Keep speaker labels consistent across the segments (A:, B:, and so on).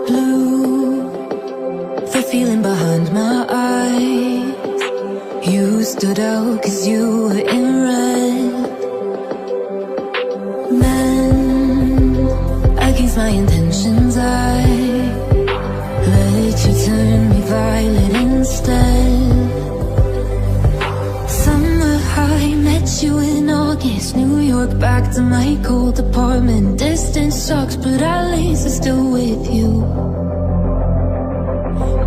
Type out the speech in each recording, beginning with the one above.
A: Blue, the feeling behind my eyes. You stood out 'cause you were in red. Men, against my intentions, I let you turn me violet instead. Summer high, met you in August. New York, back to my cold apartment. Distance sucks, but at least I'm still with you.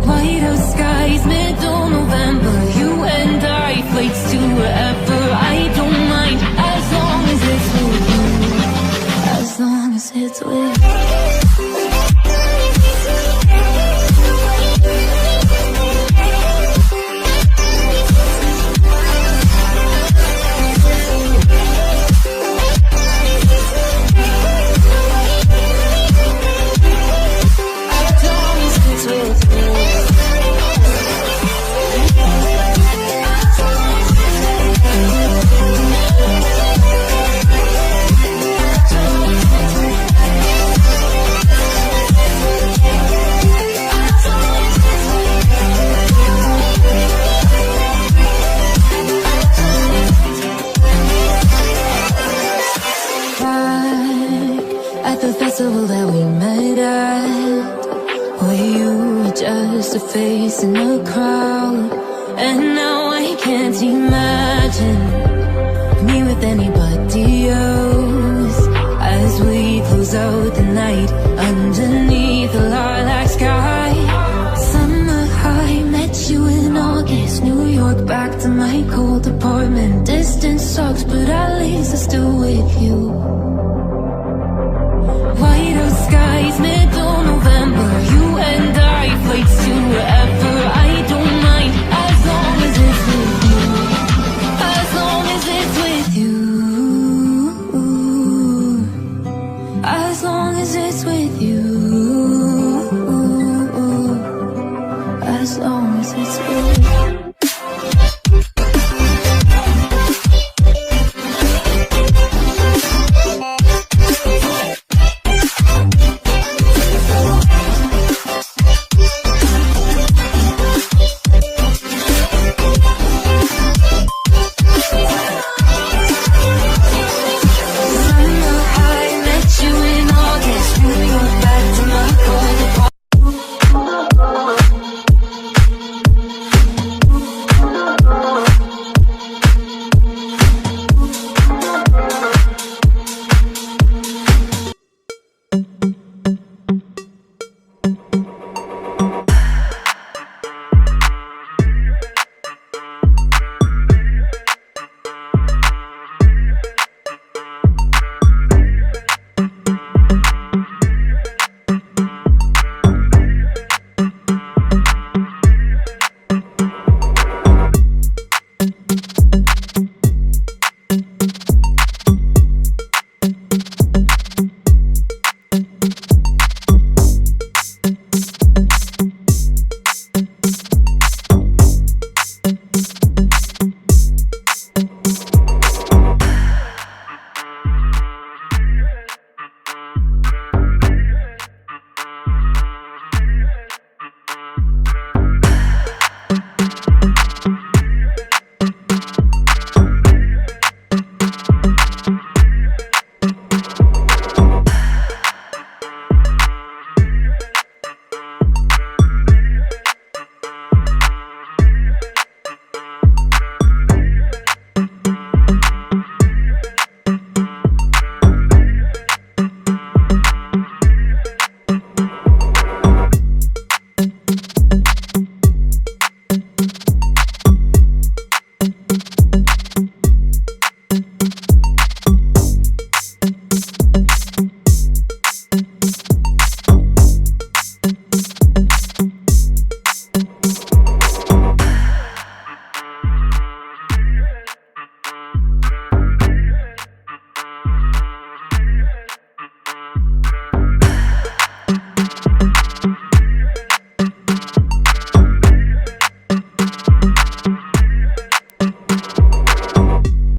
A: White out skies, middle November. You and I, flights to wherever. I don't mind, as long as it's with you. As long as it's with you. The festival that we met at, where you were just a face in the crowd. And now I can't imagine me with any